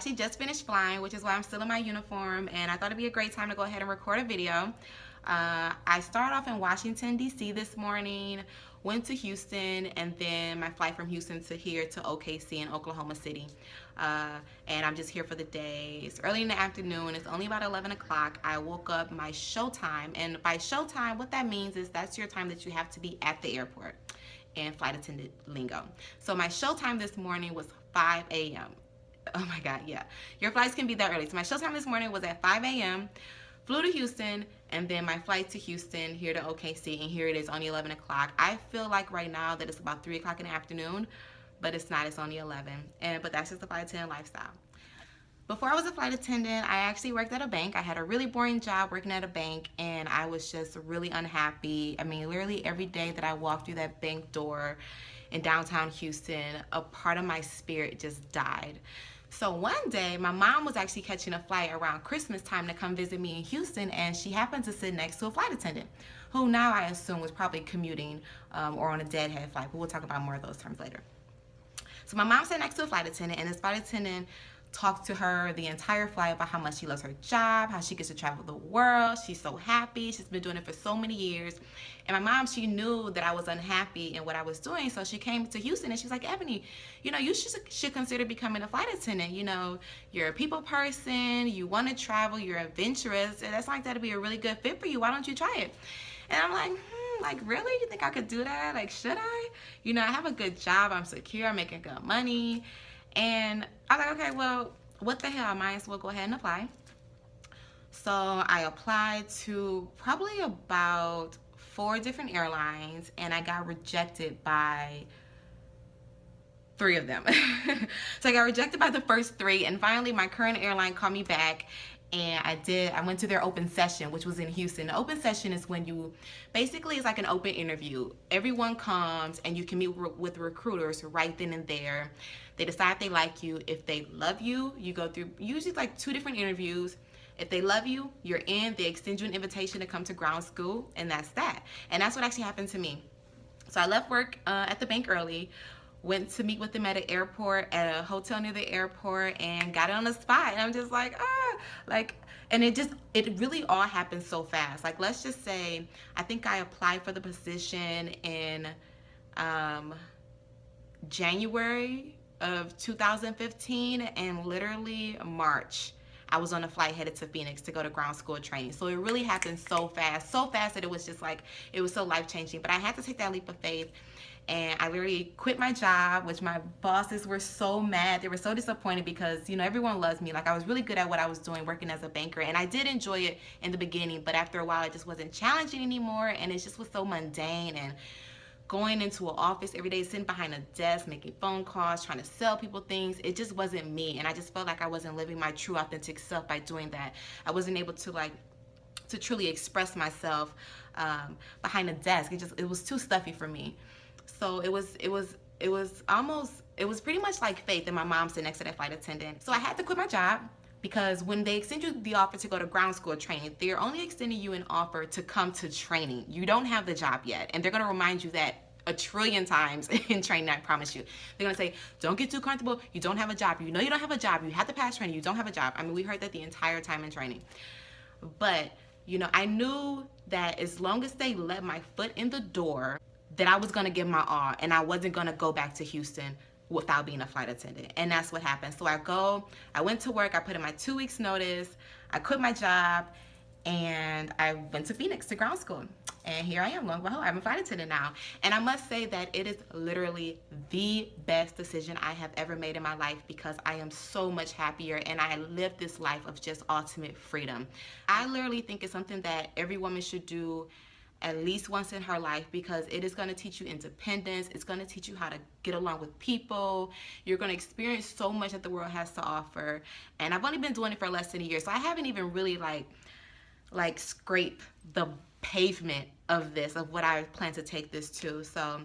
actually just finished flying, which is why I'm still in my uniform, and I thought it'd be a great time to go ahead and record a video. I started off in Washington, D.C. this morning, went to Houston, and then my flight from Houston to here to OKC in Oklahoma City. And I'm just here for the day. It's early in the afternoon. It's only about 11 o'clock. I woke up my show time, and by show time, what that means is that's your time that you have to be at the airport in flight attendant lingo. So my show time this morning was 5 a.m. Oh my God, yeah. Your flights can be that early. So my show time this morning was at 5 a.m. Flew to Houston, and then my flight to Houston, here to OKC, and here it is, only 11 o'clock. I feel like right now that it's about 3 o'clock in the afternoon, but it's not, it's only 11. But that's just the flight attendant lifestyle. Before I was a flight attendant, I actually worked at a bank. I had a really boring job working at a bank, and I was just really unhappy. I mean, literally every day that I walked through that bank door in downtown Houston, a part of my spirit just died. So one day, my mom was actually catching a flight around Christmas time to come visit me in Houston, and she happened to sit next to a flight attendant, who now I assume was probably commuting or on a deadhead flight, but we'll talk about more of those terms later. So my mom sat next to a flight attendant, and this flight attendant talked to her the entire flight about how much she loves her job, how she gets to travel the world. She's so happy. She's been doing it for so many years. And my mom, she knew that I was unhappy in what I was doing. So she came to Houston and she was like, Ebony, you know, you should consider becoming a flight attendant. You know, you're a people person. You want to travel. You're adventurous. And that's like that'd be a really good fit for you. Why don't you try it? And I'm like, really? You think I could do that? Like, should I? You know, I have a good job. I'm secure. I'm making good money. And I was like, okay, well, what the hell? I might as well go ahead and apply. So I applied to probably about 4 different airlines, and I got rejected by 3 of them. So I got rejected by the first 3, and finally my current airline called me back, and I went to their open session, which was in Houston. The open session is when you, basically it's like an open interview. Everyone comes and you can meet with recruiters right then and there. They decide they like you. If they love you, you go through usually like 2 different interviews. If they love you, you're in. They extend you an invitation to come to ground school, and that's that. And that's what actually happened to me. So I left work at the bank early, went to meet with them at an airport, at a hotel near the airport, and got it on the spot. And I'm just like, and it really all happened so fast. Like, let's just say, I think I applied for the position in January of 2015, and literally March, I was on a flight headed to Phoenix to go to ground school training. So it really happened so fast that it was just like, it was so life-changing. But I had to take that leap of faith, and I literally quit my job, which my bosses were so mad. They were so disappointed because, you know, everyone loves me. Like, I was really good at what I was doing, working as a banker, and I did enjoy it in the beginning, but after a while it just wasn't challenging anymore, and it just was so mundane. And going into an office every day, sitting behind a desk, making phone calls, trying to sell people things, it just wasn't me. And I just felt like I wasn't living my true authentic self by doing that. I wasn't able to truly express myself behind a desk. It was too stuffy for me. So it was pretty much like faith and my mom sitting next to that flight attendant. So I had to quit my job, because when they extend you the offer to go to ground school training, they're only extending you an offer to come to training. You don't have the job yet, and they're going to remind you that a trillion times in training, I promise you. They're going to say, don't get too comfortable. You don't have a job. You know you don't have a job. You have to pass training. You don't have a job. I mean, we heard that the entire time in training. But, you know, I knew that as long as they let my foot in the door, that I was going to give my all, and I wasn't going to go back to Houston without being a flight attendant. And that's what happened. So I went to work, I put in my 2 weeks notice, I quit my job, and I went to Phoenix to ground school. And here I am, lo and behold, I'm a flight attendant now. And I must say that it is literally the best decision I have ever made in my life, because I am so much happier, and I live this life of just ultimate freedom. I literally think it's something that every woman should do at least once in her life, because it is going to teach you independence. It's going to teach you how to get along with people. You're going to experience so much that the world has to offer. And I've only been doing it for less than a year, so I haven't even really like scraped the pavement of what I plan to take this to. So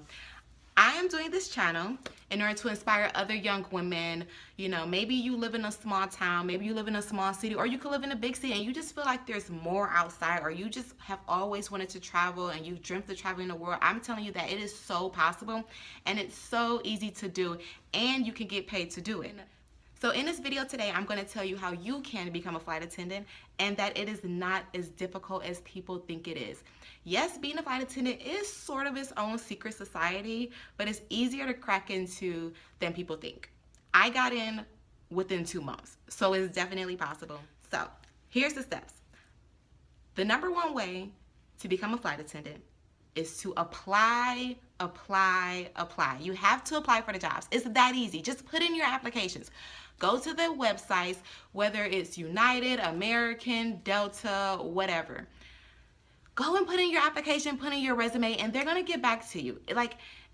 I am doing this channel in order to inspire other young women. You know, maybe you live in a small town, maybe you live in a small city, or you could live in a big city and you just feel like there's more outside, or you just have always wanted to travel and you've dreamt of traveling the world. I'm telling you that it is so possible, and it's so easy to do, and you can get paid to do it. So in this video today, I'm going to tell you how you can become a flight attendant and that it is not as difficult as people think it is. Yes, being a flight attendant is sort of its own secret society, but it's easier to crack into than people think. I got in within 2 months, so it's definitely possible. So here's the steps. The number one way to become a flight attendant is to apply. You have to apply for the jobs. It's that easy. Just put in your applications. Go to the websites, whether it's United, American, Delta, whatever. Go and put in your application, put in your resume, and they're going to get back to you.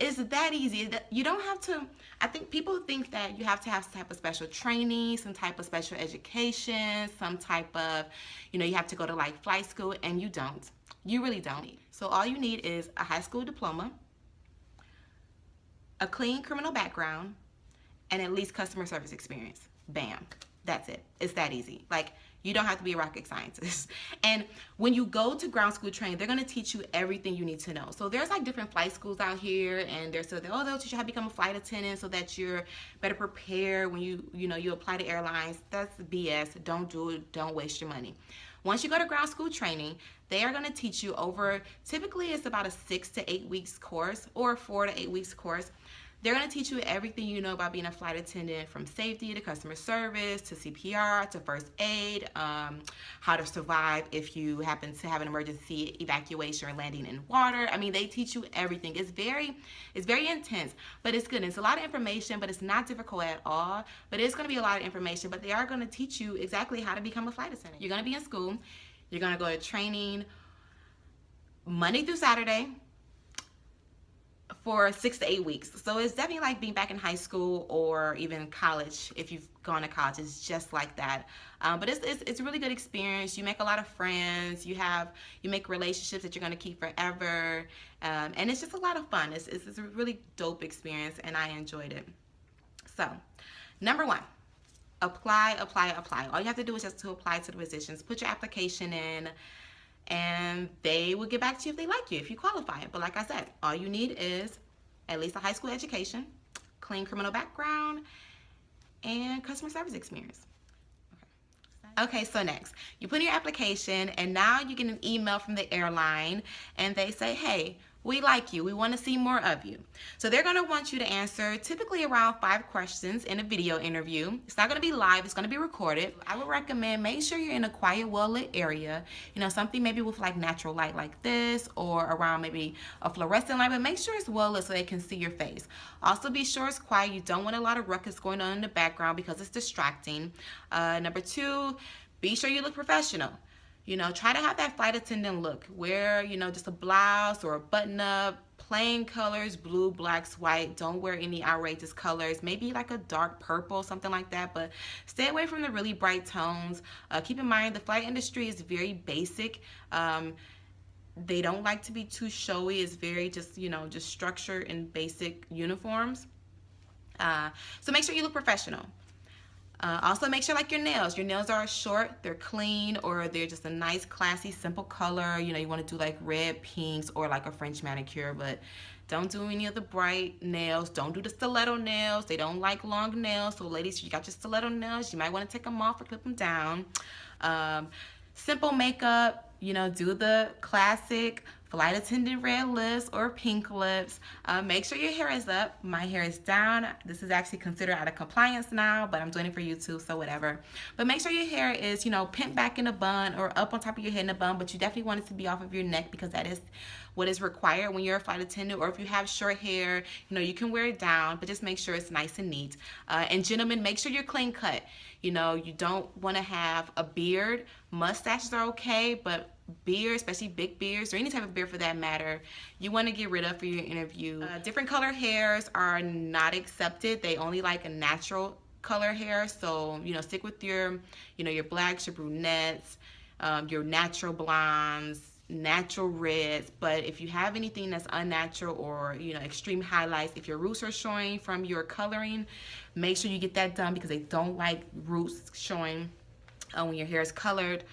It's that easy. You don't have to, I think people think that you have to have some type of special training, some type of special education, some type of, you have to go to like flight school, and you don't. You really don't. So all you need is a high school diploma, a clean criminal background, and at least customer service experience. Bam. That's it. It's that easy. You don't have to be a rocket scientist. And when you go to ground school training, they're going to teach you everything you need to know. So there's different flight schools out here, and they'll teach you how to become a flight attendant so that you're better prepared when you apply to airlines. That's BS. Don't do it. Don't waste your money. Once you go to ground school training, they are going to teach you typically it's about a 6 to 8 weeks course or 4 to 8 weeks course. They're going to teach you everything you know about being a flight attendant, from safety to customer service to CPR to first aid, how to survive if you happen to have an emergency evacuation or landing in water. I mean, they teach you everything. It's very intense, but it's good. It's a lot of information, but it's not difficult at all. But it's going to be a lot of information, but they are going to teach you exactly how to become a flight attendant. You're going to be in school. You're going to go to training Monday through Saturday for 6 to 8 weeks. So it's definitely like being back in high school or even college. If you've gone to college, it's just like that. But it's a really good experience. You make a lot of friends. You make relationships that you're going to keep forever. And it's just a lot of fun. It's a really dope experience, and I enjoyed it. So number one, apply. All you have to do is just to apply to the positions. Put your application in, and they will get back to you if they like you, if you qualify. But like I said, all you need is at least a high school education, clean criminal background, and customer service experience. Okay, so next, you put in your application, and now you get an email from the airline, and they say, hey, we like you. We want to see more of you. So they're going to want you to answer typically around 5 questions in a video interview. It's not going to be live. It's going to be recorded. I would recommend make sure you're in a quiet, well-lit area. Something maybe with natural light like this, or around maybe a fluorescent light, but make sure it's well-lit so they can see your face. Also be sure it's quiet. You don't want a lot of ruckus going on in the background because it's distracting. Number 2, be sure you look professional. Try to have that flight attendant look. Wear, just a blouse or a button-up, plain colors, blue, blacks, white. Don't wear any outrageous colors. Maybe like a dark purple, something like that. But stay away from the really bright tones. Keep in mind, the flight industry is very basic. They don't like to be too showy. It's very just structured and basic uniforms. So make sure you look professional. Also make sure your nails are short, they're clean, or they're just a nice, classy, simple color. You want to do red, pinks, or a French manicure, but don't do any of the bright nails. Don't do the stiletto nails. They don't like long nails. So ladies, you got your stiletto nails, you might want to take them off or clip them down. Simple makeup, do the classic flight attendant red lips or pink lips. Make sure your hair is up. My hair is down. This is actually considered out of compliance now, but I'm doing it for YouTube, so whatever. But make sure your hair is, pinned back in a bun or up on top of your head in a bun, but you definitely want it to be off of your neck because that is what is required when you're a flight attendant. Or if you have short hair, you can wear it down, but just make sure it's nice and neat. And gentlemen, make sure you're clean cut. You don't want to have a beard. Mustaches are okay, but beard, especially big beards or any type of beard for that matter, you want to get rid of for your interview. Different color hairs are not accepted. They only like a natural color hair. So stick with your your blacks, your brunettes, your natural blondes, natural reds. But if you have anything that's unnatural or extreme highlights, if your roots are showing from your coloring, make sure you get that done because they don't like roots showing when your hair is colored.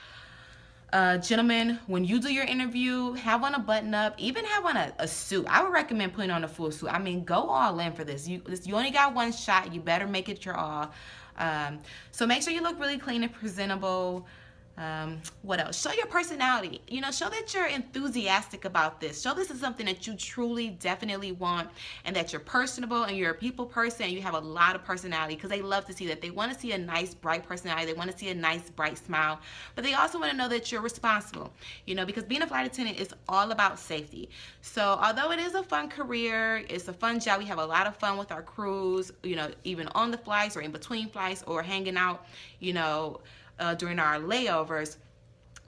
Gentlemen, when you do your interview, have on a button up, even have on a suit. I would recommend putting on a full suit. I mean, go all in for this. You only got one shot. You better make it your all. So make sure you look really clean and presentable. What else? Show your personality. Show that you're enthusiastic about this. Show this is something that you truly, definitely want, and that you're personable and you're a people person and you have a lot of personality, because they love to see that. They want to see a nice, bright personality. They want to see a nice, bright smile, but they also want to know that you're responsible, because being a flight attendant is all about safety. So although it is a fun career, it's a fun job. We have a lot of fun with our crews, even on the flights or in between flights or hanging out, during our layovers.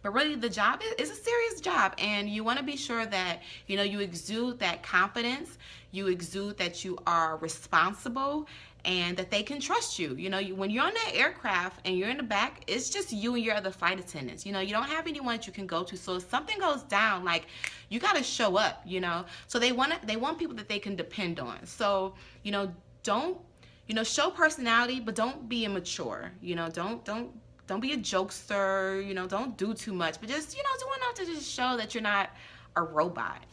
But really, the job is a serious job, and you want to be sure that you exude that confidence, you exude that you are responsible, and that they can trust you. When you're on that aircraft and you're in the back, it's just you and your other flight attendants. You don't have anyone that you can go to. So if something goes down, like, you got to show up. So they want people that they can depend on. So don't show personality, but don't be immature. Don't be a jokester, don't do too much, but just, do enough to just show that you're not a robot.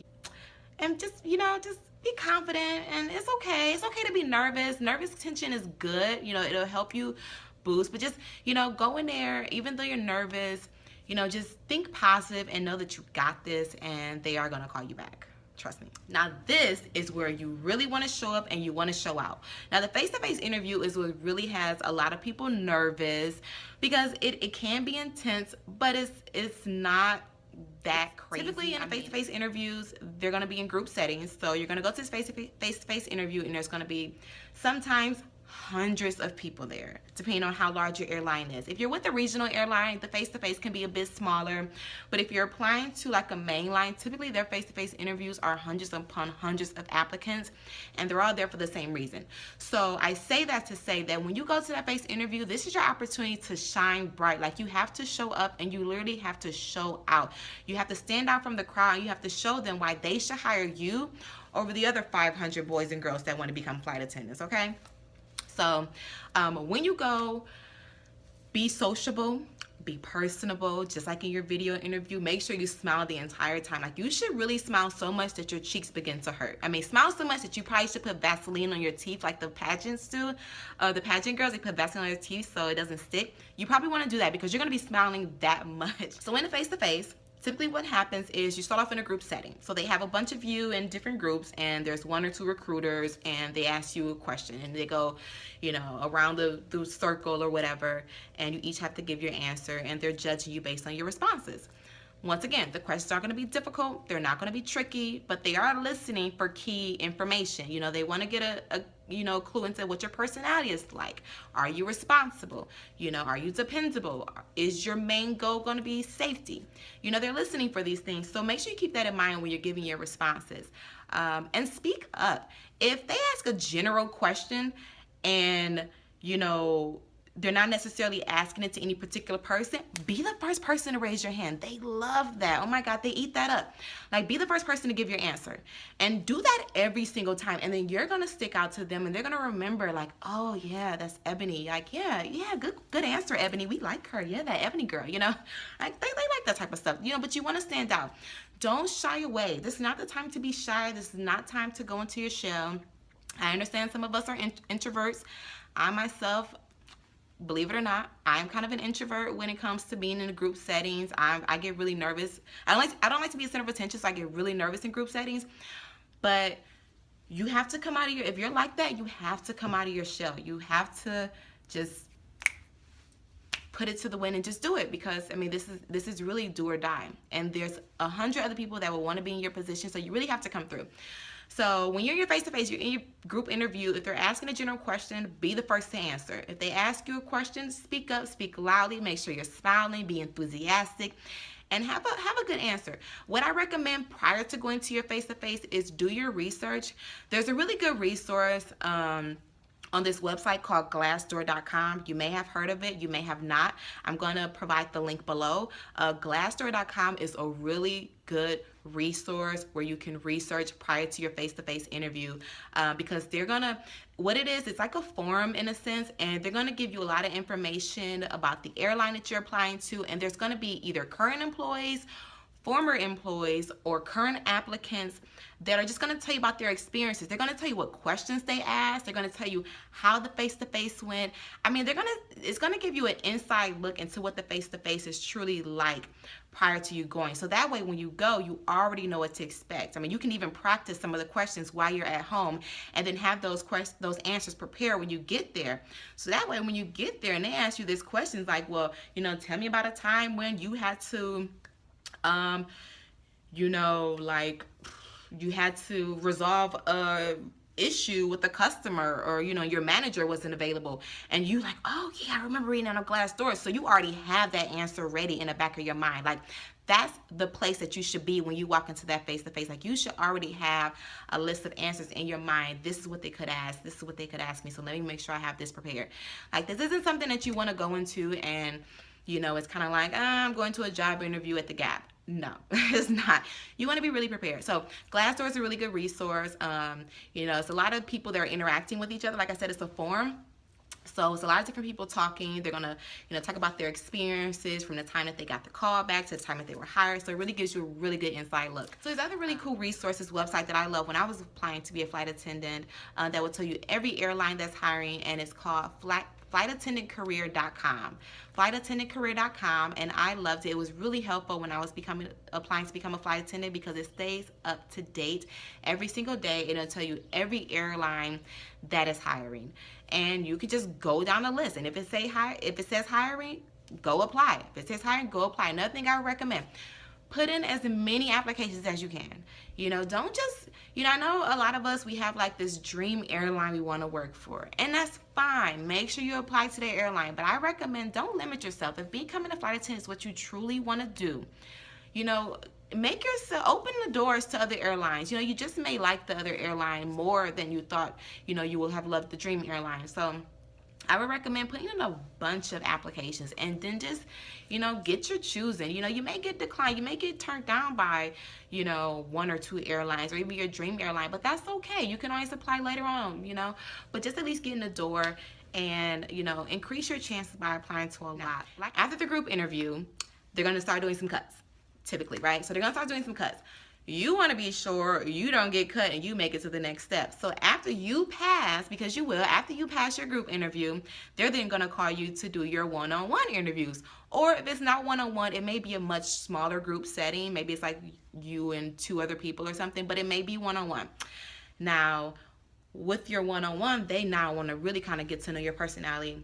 And just, just be confident, and it's okay. It's okay to be nervous. Nervous tension is good. It'll help you boost, but just, go in there, even though you're nervous, just think positive and know that you got this, and they are going to call you back. Trust me. Now this is where you really want to show up and you want to show out. Now the face-to-face interview is what really has a lot of people nervous, because it can be intense, but it's not that crazy. Typically in face-to-face interviews, they're going to be in group settings. So you're going to go to this face-to-face interview, and there's going to be sometimes hundreds of people there, depending on how large your airline is. If you're with a regional airline, the face-to-face can be a bit smaller, but if you're applying to like a mainline, typically their face-to-face interviews are hundreds upon hundreds of applicants, and they're all there for the same reason. So I say that to say that when you go to that face interview, this is your opportunity to shine bright. Like, you have to show up, and you literally have to show out. You have to stand out from the crowd, and you have to show them why they should hire you over the other 500 boys and girls that want to become flight attendants, okay? So when you go, be sociable, be personable, just like in your video interview. Make sure you smile the entire time. Like, you should really smile so much that your cheeks begin to hurt. I mean, smile so much that you probably should put Vaseline on your teeth, like the pageants do. The pageant girls, they put Vaseline on their teeth so it doesn't stick. You probably want to do that because you're going to be smiling that much. So in the face-to-face, typically what happens is you start off in a group setting. So they have a bunch of you in different groups, and there's one or two recruiters, and they ask you a question, and they go, around the circle or whatever, and you each have to give your answer, and they're judging you based on your responses. Once again, the questions are going to be difficult. They're not going to be tricky, but they are listening for key information. They want to get a clue into what your personality is like. Are you responsible? Are you dependable? Is your main goal going to be safety? They're listening for these things. So make sure you keep that in mind when you're giving your responses. And speak up. If they ask a general question and, they're not necessarily asking it to any particular person, be the first person to raise your hand. They love that. Oh my God, they eat that up. Like, be the first person to give your answer, and do that every single time. And then you're going to stick out to them, and they're going to remember, like, oh yeah, that's Ebony. Like, yeah, good answer, Ebony. We like her. Yeah, that Ebony girl, like they like that type of stuff, but you want to stand out. Don't shy away. This is not the time to be shy. This is not time to go into your shell. I understand some of us are introverts. I myself, believe it or not, I'm kind of an introvert when it comes to being in group settings. I get really nervous. I don't like to be a center of attention, so I get really nervous in group settings. But you have to come out of your, if you're like that, you have to come out of your shell. You have to just put it to the wind and just do it, because I mean, this is really do or die. And there's 100 other people that will want to be in your position, so you really have to come through. So when you're in your face-to-face, you're in your group interview, if they're asking a general question, be the first to answer. If they ask you a question, speak up, speak loudly, make sure you're smiling, be enthusiastic, and have a good answer. What I recommend prior to going to your face-to-face is do your research. There's a really good resource on this website called Glassdoor.com. You may have heard of it, you may have not. I'm going to provide the link below. Glassdoor.com is a really good resource where you can research prior to your face-to-face interview, because they're gonna, what it is, it's like a forum in a sense, and they're gonna give you a lot of information about the airline that you're applying to, and there's gonna be either current employees, former employees or current applicants that are just going to tell you about their experiences. They're going to tell you what questions they asked. They're going to tell you how the face-to-face went. I mean, it's going to give you an inside look into what the face-to-face is truly like prior to you going. So that way, when you go, you already know what to expect. I mean, you can even practice some of the questions while you're at home and then have those answers prepared when you get there. So that way, when you get there and they ask you these questions like, well, you know, tell me about a time when you had to, you know, like you had to resolve a issue with the customer, or you know, your manager wasn't available, and you like, oh yeah, I remember reading on a glass door. So you already have that answer ready in the back of your mind. Like, that's the place that you should be when you walk into that face-to-face. Like, you should already have a list of answers in your mind. This is what they could ask. This is what they could ask me. So let me make sure I have this prepared. Like, this isn't something that you want to go into and, you know, it's kind of like, I'm going to a job interview at the Gap. No, it's not. You want to be really prepared. So Glassdoor is a really good resource. You know, it's a lot of people that are interacting with each other. Like I said, it's a forum. So it's a lot of different people talking. They're going to, you know, talk about their experiences from the time that they got the call back to the time that they were hired. So it really gives you a really good inside look. So there's other really cool resources, website that I love when I was applying to be a flight attendant, that will tell you every airline that's hiring, and it's called flightattendantcareer.com. flightattendantcareer.com, and I loved it. It was really helpful when I was applying to become a flight attendant because it stays up to date every single day. It'll tell you every airline that is hiring, and you could just go down the list. And if it says hiring, go apply. If it says hiring, go apply. Another thing I would recommend: put in as many applications as you can. You know, don't just, you know, I know a lot of us, we have like this dream airline we want to work for, and that's fine. Make sure you apply to the airline, but I recommend don't limit yourself. If becoming a flight attendant is what you truly want to do, you know, make yourself, open the doors to other airlines. You know, you just may like the other airline more than you thought, you know, you will have loved the dream airline. So I would recommend putting in a bunch of applications and then just, you know, get your choosing. You know, you may get declined, you may get turned down by, you know, 1 or 2 airlines or even your dream airline, but that's okay. You can always apply later on, you know, but just at least get in the door and, you know, increase your chances by applying to a lot. Like, after the group interview, they're going to start doing some cuts, typically, right? So they're going to start doing some cuts. You want to be sure you don't get cut and you make it to the next step. So after you pass, because you will, after you pass your group interview, they're then going to call you to do your one-on-one interviews. Or if it's not one-on-one, it may be a much smaller group setting. Maybe it's like you and 2 other people or something, but it may be one-on-one. Now, with your one-on-one, they now want to really kind of get to know your personality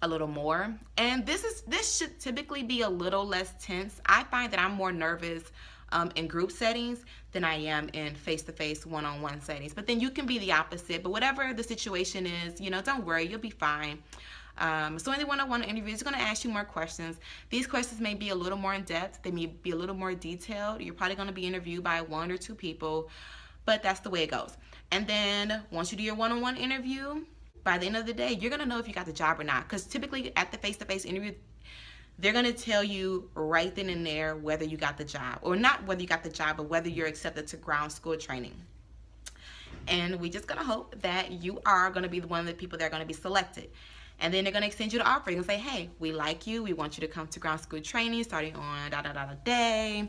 a little more. And this should typically be a little less tense. I find that I'm more nervous in group settings than I am in face-to-face one-on-one settings. But then you can be the opposite. But whatever the situation is, you know, don't worry, you'll be fine. So in the one-on-one interview, it's going to ask you more questions. These questions may be a little more in depth. They may be a little more detailed. You're probably going to be interviewed by 1 or 2 people, but that's the way it goes. And then once you do your one-on-one interview, by the end of the day, you're going to know if you got the job or not. Because typically at the face-to-face interview, they're going to tell you right then and there whether you got the job, or not whether you got the job, but whether you're accepted to ground school training. And we just going to hope that you are going to be one of the people that are going to be selected. And then they're going to extend you the offer. They're going to say, hey, we like you. We want you to come to ground school training starting on day.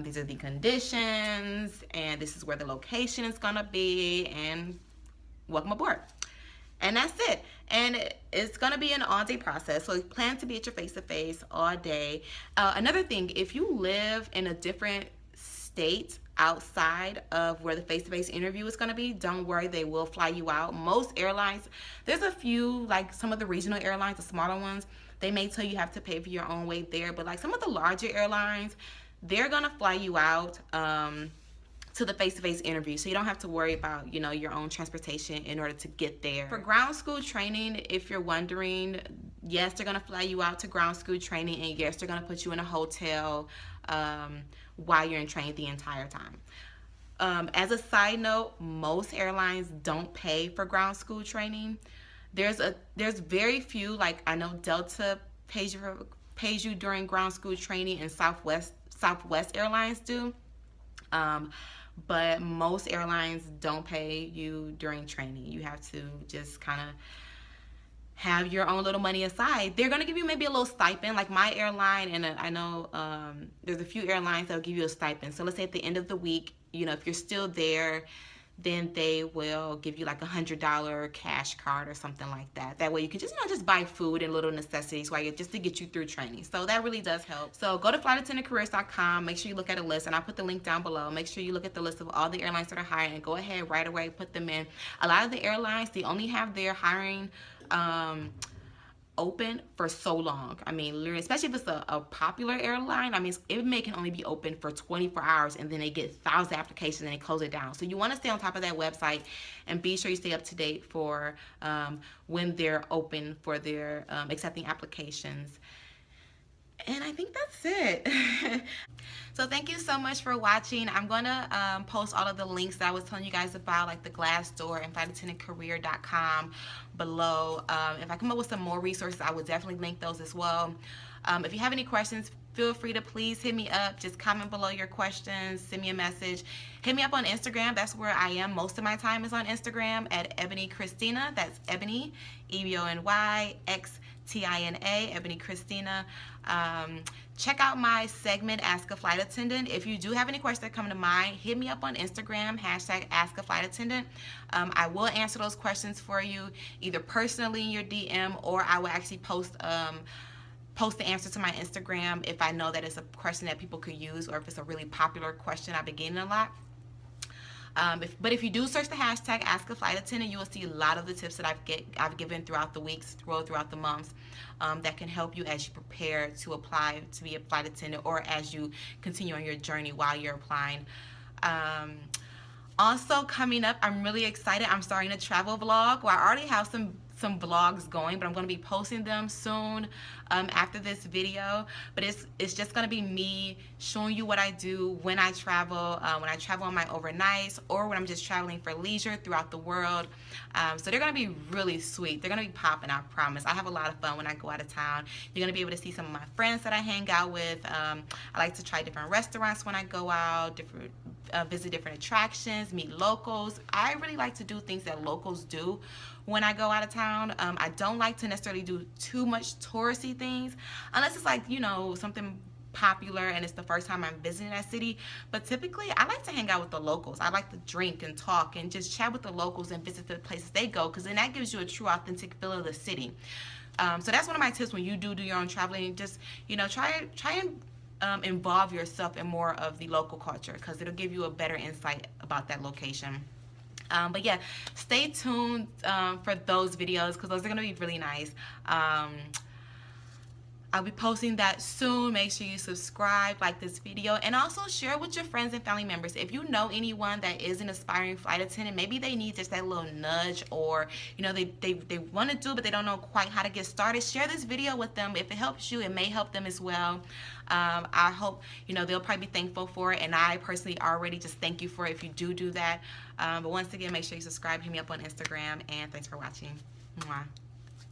These are the conditions, and this is where the location is going to be, and welcome aboard. And that's it. And it's going to be an all-day process. So plan to be at your face-to-face all day. Another thing, if you live in a different state outside of where the face-to-face interview is going to be, don't worry, they will fly you out. Most airlines, there's a few, like some of the regional airlines, the smaller ones, they may tell you have to pay for your own way there. But like some of the larger airlines, they're going to fly you out to the face-to-face interview, so you don't have to worry about, you know, your own transportation in order to get there. For ground school training, if you're wondering, yes, they're going to fly you out to ground school training, and yes, they're going to put you in a hotel while you're in training the entire time. As a side note, most airlines don't pay for ground school training. There's very few, like I know Delta pays you during ground school training, and Southwest Airlines do. But most airlines don't pay you during training. You have to just kind of have your own little money aside. They're gonna give you maybe a little stipend, like my airline, and I know there's a few airlines that'll give you a stipend. So let's say at the end of the week, you know, if you're still there, then they will give you like $100 cash card or something like that. That way you can just, you know, just buy food and little necessities while just to get you through training. So that really does help. So go to flightattendantcareers.com. Make sure you look at a list, and I'll put the link down below. Make sure you look at the list of all the airlines that are hiring, and go ahead right away, put them in. A lot of the airlines, they only have their hiring open for so long. I mean, literally, especially if it's a popular airline, I mean, it can only be open for 24 hours, and then they get thousands of applications and they close it down. So you want to stay on top of that website and be sure you stay up to date for when they're open for their accepting applications. And I think that's it. So thank you so much for watching. I'm going to post all of the links that I was telling you guys about, like the Glassdoor and flightattendantcareer.com below. If I come up with some more resources, I will definitely link those as well. If you have any questions, feel free to please hit me up. Just comment below your questions, send me a message. Hit me up on Instagram. That's where I am. Most of my time is on Instagram at Ebony Christina. That's Ebony, EBONYXTINA, Ebony Christina. Check out my segment, Ask a Flight Attendant. If you do have any questions that come to mind, hit me up on Instagram, hashtag Ask a Flight Attendant. I will answer those questions for you, either personally in your DM, or I will actually post the answer to my Instagram if I know that it's a question that people could use, or if it's a really popular question I've been getting a lot. But if you do search the hashtag Ask a Flight Attendant, you will see a lot of the tips that I've given throughout the weeks, throughout the months, that can help you as you prepare to apply to be a flight attendant, or as you continue on your journey while you're applying. Also coming up, I'm really excited. I'm starting a travel vlog. Well, I already have some vlogs going, but I'm going to be posting them soon after this video. But it's just going to be me showing you what I do when I travel on my overnights, or when I'm just traveling for leisure throughout the world. So they're going to be really sweet. They're going to be popping, I promise. I have a lot of fun when I go out of town. You're going to be able to see some of my friends that I hang out with. I like to try different restaurants when I go out, visit different attractions, meet locals. I really like to do things that locals do when I go out of town. I don't like to necessarily do too much touristy things, unless it's like, you know, something popular and it's the first time I'm visiting that city. But typically I like to hang out with the locals. I like to drink and talk and just chat with the locals and visit the places they go, because then that gives you a true authentic feel of the city. So that's one of my tips when you do your own traveling. Just, you know, try and involve yourself in more of the local culture, because it'll give you a better insight about that location. But yeah, stay tuned for those videos, because those are going to be really nice. I'll be posting that soon. Make sure you subscribe, like this video, and also share with your friends and family members. If you know anyone that is an aspiring flight attendant, maybe they need just that little nudge, or, you know, they want to do but they don't know quite how to get started, share this video with them. If it helps you, it may help them as well. I hope, you know, they'll probably be thankful for it, and I personally already just thank you for it if you do that. But once again, make sure you subscribe, hit me up on Instagram, and thanks for watching. Mwah.